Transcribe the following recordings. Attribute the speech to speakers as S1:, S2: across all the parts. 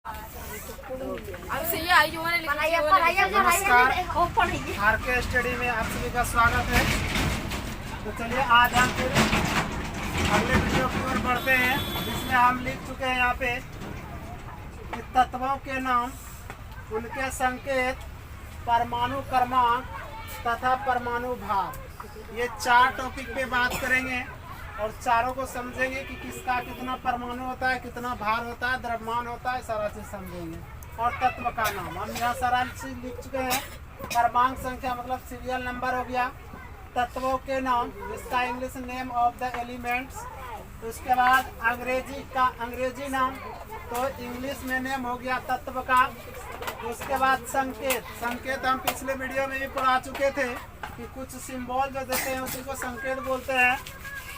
S1: नमस्कार, R K study में आप सभी का स्वागत है। तो चलिए आज हम फिर अगले वीडियो की ओर बढ़ते हैं, जिसमें हम लिख चुके हैं यहाँ पे कि तत्वों के नाम, उनके संकेत, परमाणु क्रमांक तथा परमाणु भार। ये 4 टॉपिक पे बात करेंगे और चारों को समझेंगे कि किसका कितना परमाणु होता है, कितना भार होता है, द्रव्यमान होता है, सारा चीज समझेंगे। और तत्व का नाम हम यहाँ सारा चीज लिख चुके हैं। क्रमांक संख्या मतलब सीरियल नंबर हो गया। तत्वों के नाम जिसका English name of the elements. उसके बाद अंग्रेजी का अंग्रेजी नाम, तो इंग्लिश में नेम हो गया तत्व का। उसके बाद संकेत, संकेत हम पिछले वीडियो में भी पढ़ा चुके थे कि कुछ सिंबल जो देते हैं उसी को संकेत बोलते हैं।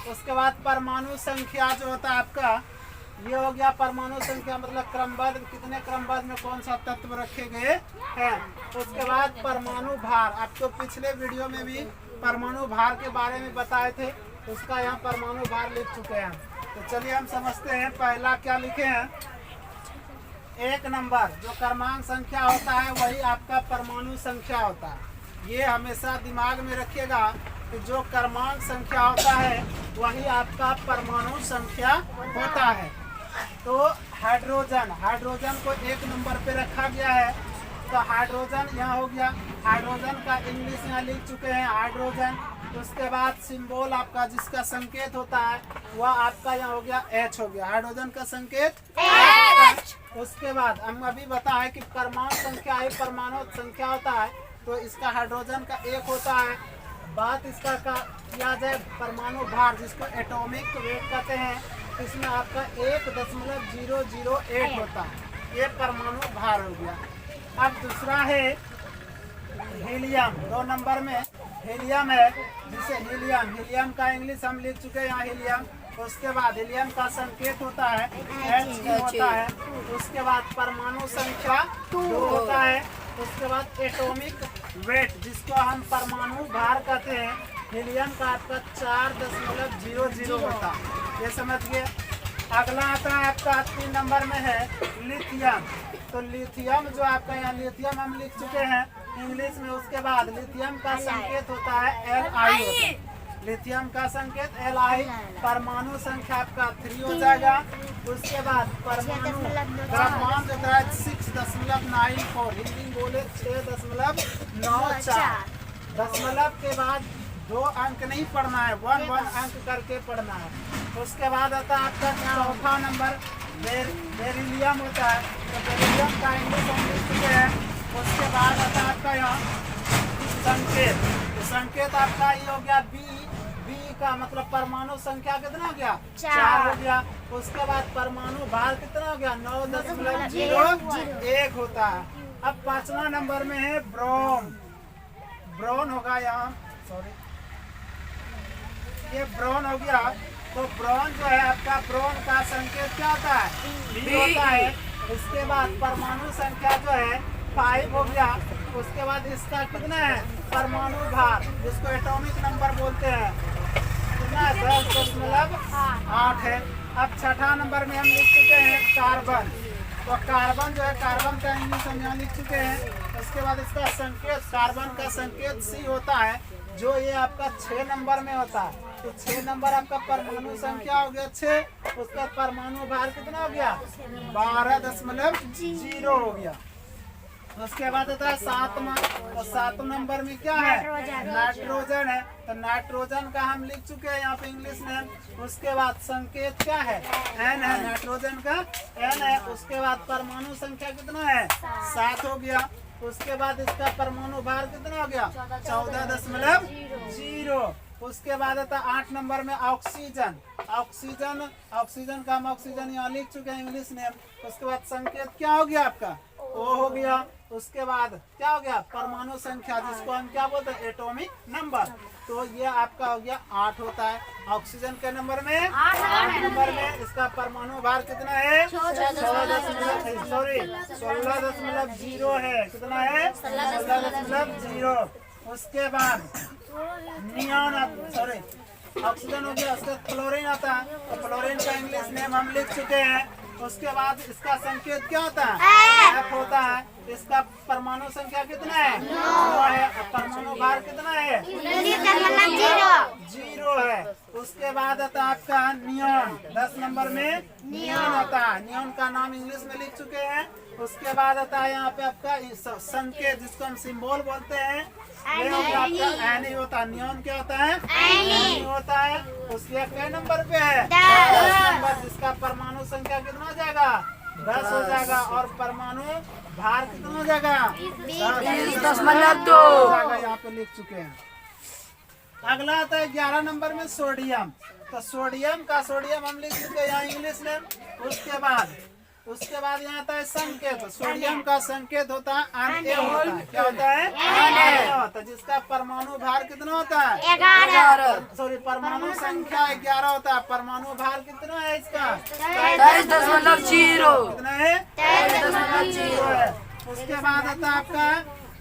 S1: उसके बाद परमाणु संख्या जो होता है आपका, ये हो गया परमाणु संख्या मतलब क्रमबद्ध, कितने क्रमबद्ध में कौन सा तत्व रखे गए हैं। उसके बाद परमाणु भार, आपको पिछले वीडियो में भी परमाणु भार के बारे में बताए थे, उसका यहाँ परमाणु भार लिख चुके हैं। तो चलिए हम समझते हैं पहला क्या लिखे हैं। 1 नंबर जो क्रमांक संख्या होता है वही आपका परमाणु संख्या होता है। ये हमेशा दिमाग में रखिएगा कि जो क्रमांक संख्या होता है वही आपका परमाणु संख्या होता है। तो हाइड्रोजन, हाइड्रोजन को 1 नंबर पे रखा गया है। तो हाइड्रोजन यहाँ हो गया, हाइड्रोजन का इंग्लिश यहाँ लिख चुके हैं हाइड्रोजन। उसके बाद सिंबल आपका जिसका संकेत होता है वह आपका यहाँ हो गया H हो गया, हाइड्रोजन का संकेत H। उसके बाद हम अभी बताएं कि क्रमांक संख्या ही परमाणु संख्या होता है, तो इसका हाइड्रोजन का 1 होता है। बात इसका किया जाए परमाणु भार जिसको एटॉमिक वेट कहते हैं, इसमें आपका 1.008 होता है। ये परमाणु भार हो गया। अब दूसरा है हीलियम, 2 नंबर में हीलियम है, जिसे हीलियम, हीलियम का इंग्लिश हम लिख चुके हैं यहाँ हीलियम। उसके बाद हीलियम का संकेत होता है H होता है। उसके बाद परमाणु संख्या 2 होता है। उसके बाद एटॉमिक वेट जिसको हम परमाणु भार कहते हैं, हीलियम का आपका 4.00 होता है। ये समझिए। अगला आता है आपका 3 नंबर में है लिथियम। तो लिथियम जो आपका यहाँ लिथियम हम लिख चुके हैं इंग्लिश में। उसके बाद लिथियम का संकेत होता है Li, लिथियम का संकेत Li। परमाणु संख्या आपका 3 हो जाएगा। उसके बाद परमाणु द्रव्यमान होता है 6.94, हिंदी बोले 6.94। दशमलव के बाद 2 अंक नहीं पढ़ना है, 1 अंक करके पढ़ना है। उसके बाद आता है आपका 4था नंबर बेरिलियम होता है। तो बेरिलियम का इंग्लिश हम लिख चुके हैं। उसके बाद आता है आपका यहाँ संकेत, तो संकेत आपका ये हो गया बी का मतलब परमाणु संख्या कितना हो गया 4 हो गया। उसके बाद परमाणु भार कितना हो गया 9.01 होता है। अब 5वां नंबर में है ब्रोन, ब्रोन होगा यहाँ, सॉरी ये ब्रोन हो गया। तो ब्रोन जो है आपका, ब्रोन का संकेत क्या होता है बी होता है। उसके बाद परमाणु संख्या जो है 5 हो गया। उसके बाद इसका कितना है परमाणु भार जिसको एटॉमिक नंबर बोलते हैं, कितना है 10.8 है। अब 6ठा नंबर में हम लिख चुके हैं कार्बन। तो कार्बन जो है, कार्बन का इंग्लिश हम यहाँ लिख चुके हैं। उसके बाद इसका संकेत, कार्बन का संकेत C होता है, जो ये आपका 6 नंबर में होता है। तो 6 नंबर आपका परमाणु संख्या हो गया 6। उसका परमाणु भार कितना हो गया 12.0 हो गया। उसके बाद आता है 7वां, और 7 नंबर में क्या है नाइट्रोजन है। तो नाइट्रोजन का हम लिख चुके हैं यहाँ पे इंग्लिश नेम। उसके बाद संकेत क्या है N है, नाइट्रोजन का N है। उसके बाद परमाणु संख्या कितना है 7 हो गया। उसके बाद इसका परमाणु भार कितना हो गया 14.0। उसके बाद आता 8 नंबर में ऑक्सीजन, ऑक्सीजन, ऑक्सीजन का हम ऑक्सीजन यहाँ लिख चुके हैं इंग्लिश नेम। उसके बाद संकेत क्या हो गया आपका O हो गया। उसके बाद क्या हो गया परमाणु संख्या जिसको हम क्या बोलते हैं एटॉमिक नंबर। तो ये आपका हो गया 8 होता है। ऑक्सीजन के नंबर में 8 नंबर में इसका परमाणु भार कितना है 16.0 है। कितना है 16.0। उसके बाद नियॉन, ऑक्सीजन हो गया। उसका क्लोरीन आता है। तो क्लोरीन का इंग्लिश नेम हम लिख चुके हैं उसके बाद इसका संकेत क्या होता है? F होता है। इसका परमाणु संख्या कितना है? 9 है। परमाणु भार कितना है? 0 है। उसके बाद आता है आपका नियॉन। 10 नंबर में नियॉन होता है। नियॉन का नाम इंग्लिश में लिख चुके हैं। उसके बाद आता है यहाँ पे आपका संकेत, जिसको हम सिंबल बोलते हैं, ये होगा आपका एनी होता है। नियॉन क्या होता है? एनी होता है। उसके कई नंबर पे है? 10 नंबर, जिसका परमाणु संख्या कितना हो जाएगा? 10 हो जाएगा। और परमाणु भार कितना हो जाएगा? 20.2 यहाँ पे लिख चुके हैं। अगला आता है 11 नंबर में सोडियम। तो सोडियम हम लिख चुके हैं यहाँ इंग्लिश में। उसके बाद यहाँ आता है संकेत। सोडियम का संकेत होता है Na होता है। क्या होता है? Na होता है, जिसका परमाणु भार कितना होता है? 11। परमाणु संख्या 11 होता है। परमाणु भार कितना है इसका? 23.0। कितना है? 23.0 है। उसके बाद आता है आपका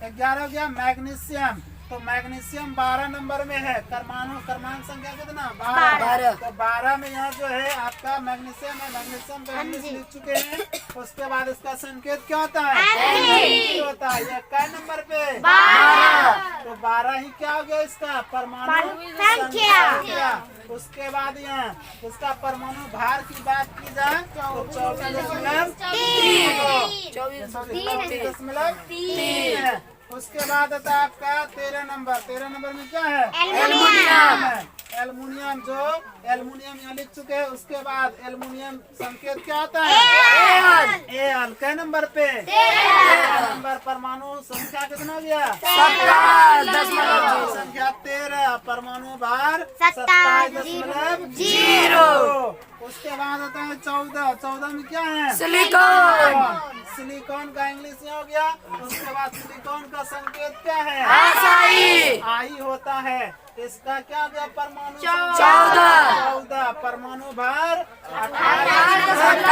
S1: 11 हो गया मैग्नीशियम। तो मैग्नीशियम 12 नंबर में है। परमाणु संख्या कितना? 12। तो 12 में यहाँ जो है आपका मैग्नीशियम है। मैग्नीशियम का इंग्लिश लिख चुके हैं। उसके बाद इसका संकेत क्या होता है? होता है। ये कै नंबर पे? 12। तो 12 ही क्या हो गया इसका? परमाणु संख्या। उसके बाद यहाँ इसका परमाणु भार की बात की जाए तो 24.3 है। उसके बाद आता है आपका 13 नंबर। 13 नंबर में क्या है? एल्युमिनियम है। एल्युमिनियम यहाँ लिख चुके हैं। उसके बाद एल्युमिनियम संकेत क्या होता है? एल। कै नंबर पे? 13 नंबर। परमाणु संख्या कितना हो गया? 17। संख्या 13। परमाणु भार 27.0। उसके बाद आता है 14 में क्या है? सिलिकॉन का इंग्लिश हो गया। उसके बाद सिलिकॉन का संकेत क्या है? आई होता है। इसका क्या हो गया? परमाणु 14। परमाणु भार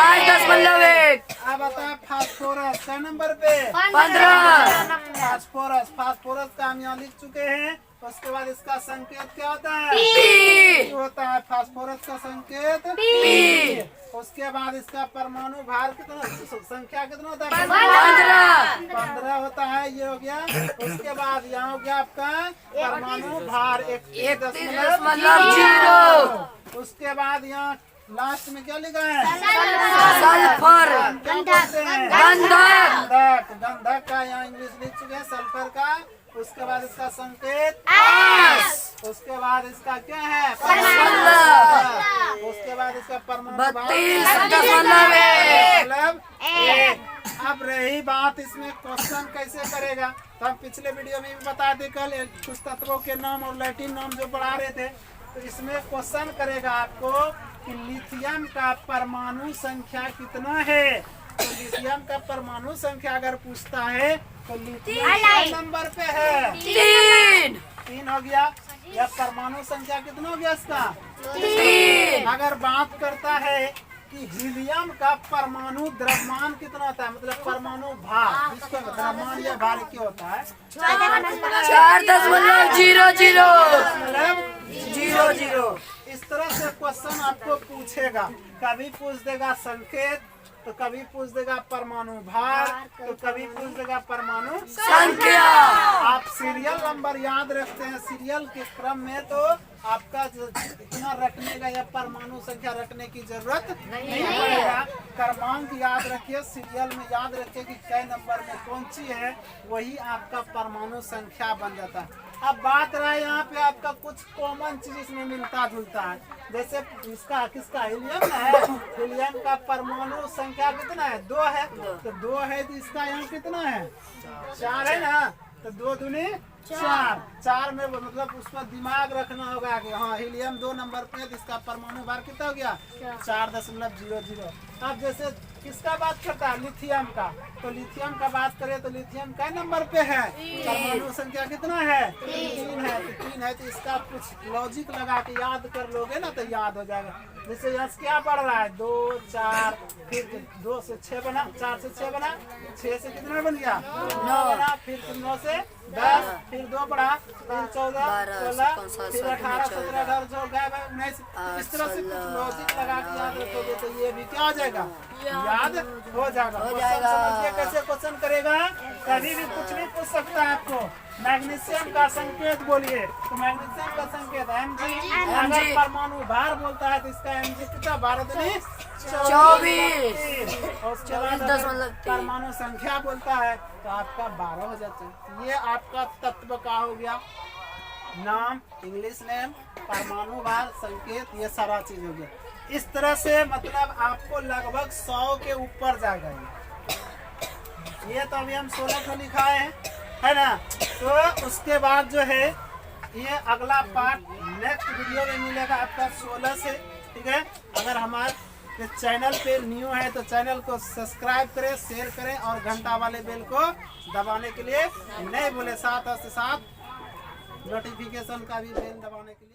S1: 28.1। अब आता है फास्फोरस। कै नंबर पे? 15। फास्फोरस का हम यहाँ लिख चुके हैं। उसके बाद इसका संकेत क्या होता है? P होता है। फास्फोरस का संकेत P। उसके बाद इसका परमाणु भार कितना, संख्या कितना होता है? 15 होता है। ये हो गया। उसके बाद यहाँ हो गया आपका परमाणु भार 1.0। उसके बाद यहाँ लास्ट में क्या लिखा है? सल्फर। गंधक का यहाँ इंग्लिश लिख चुके हैं, सल्फर का। उसके बाद इसका संकेत S। उसके बाद इसका क्या है? उसके बाद इसका परमाणु मतलब 1। अब रही बात इसमें क्वेश्चन कैसे करेगा, तो हम पिछले वीडियो में भी बता दे कल कुछ तत्वों के नाम और लैटिन नाम जो पढ़ा रहे थे। तो इसमें क्वेश्चन करेगा आपको कि लिथियम का परमाणु संख्या कितना है। तो लिथियम का परमाणु संख्या अगर पूछता है तो लिथियम नंबर पे है? 3 हो गया। यह परमाणु संख्या कितना हो गया इसका? 3। अगर बात करता है कि हीलियम का परमाणु द्रव्यमान कितना होता है, मतलब परमाणु भार, जिसका द्रव्यमान या भार क्या होता है? 4.0000। इस तरह से क्वेश्चन आपको पूछेगा। कभी पूछ देगा संकेत, तो कभी पूछ देगा परमाणु भार, तो कभी पूछ देगा परमाणु संख्या। आप सीरियल नंबर याद रखते हैं सीरियल के क्रम में, तो आपका इतना रखने का या परमाणु संख्या रखने की जरूरत नहीं पड़ेगा। क्रमांक याद रखिए, सीरियल में याद रखिए कि कै नंबर में कौन सी है, वही आपका परमाणु संख्या बन जाता है। अब बात रहा यहाँ पे आपका कुछ कॉमन चीज इसमें मिलता जुलता है। जैसे इसका किसका? हीलियम है। हीलियम का परमाणु संख्या कितना है? 2 है। तो 2 है तो इसका यहाँ कितना है? 4 है ना। तो 2 दूनी 4 में मतलब उसमें दिमाग रखना होगा कि हाँ हीलियम 2 नंबर पे है, तो इसका परमाणु भार कितना हो गया? 4.00। अब जैसे किसका बात करता है? लिथियम का। तो लिथियम का बात करें तो लिथियम का नंबर पे है? परमाणु संख्या कितना है? 3 है। तो 3 है तो इसका कुछ लॉजिक लगा के याद कर लोगे ना तो याद हो जाएगा। जैसे यहाँ क्या पड़ रहा है? 2 4, फिर 2 से 6 बना, 4 से 6 बना, 6 से कितना बन गया? 9 बना, फिर 9 से 10, फिर 2 बढ़ा, फिर 14 16, फिर 18 17 18 19। इस तरह से कुछ लॉजिक लगा के याद रखो करोगे तो ये भी क्या हो जाएगा, याद हो जाएगा। समझिए कैसे क्वेश्चन करेगा, कभी भी कुछ नहीं पूछ सकता है आपको। मैग्नीशियम का संकेत बोलिए, तो मैग्नीशियम का संकेत Mg। अगर परमाणु भार बोलता है तो इसका Mg कितना, 12 24। और उसके बाद परमाणु संख्या बोलता है तो आपका 12 हो जाता है। ये आपका तत्व का हो गया, नाम, इंग्लिश नेम, परमाणु भार, संकेत, ये सारा चीज हो गया। इस तरह से मतलब आपको लगभग 100 के ऊपर जाएगा ये तो अभी हम 16 को लिखा है ना। तो उसके बाद जो है ये अगला पार्ट नेक्स्ट वीडियो में मिलेगा आपका 16 से, ठीक है। अगर हमारे चैनल पे न्यू है तो चैनल को सब्सक्राइब करें, शेयर करें और घंटा वाले बेल को दबाने के लिए नहीं भूले, साथ नोटिफिकेशन का भी बेल दबाने के लिए।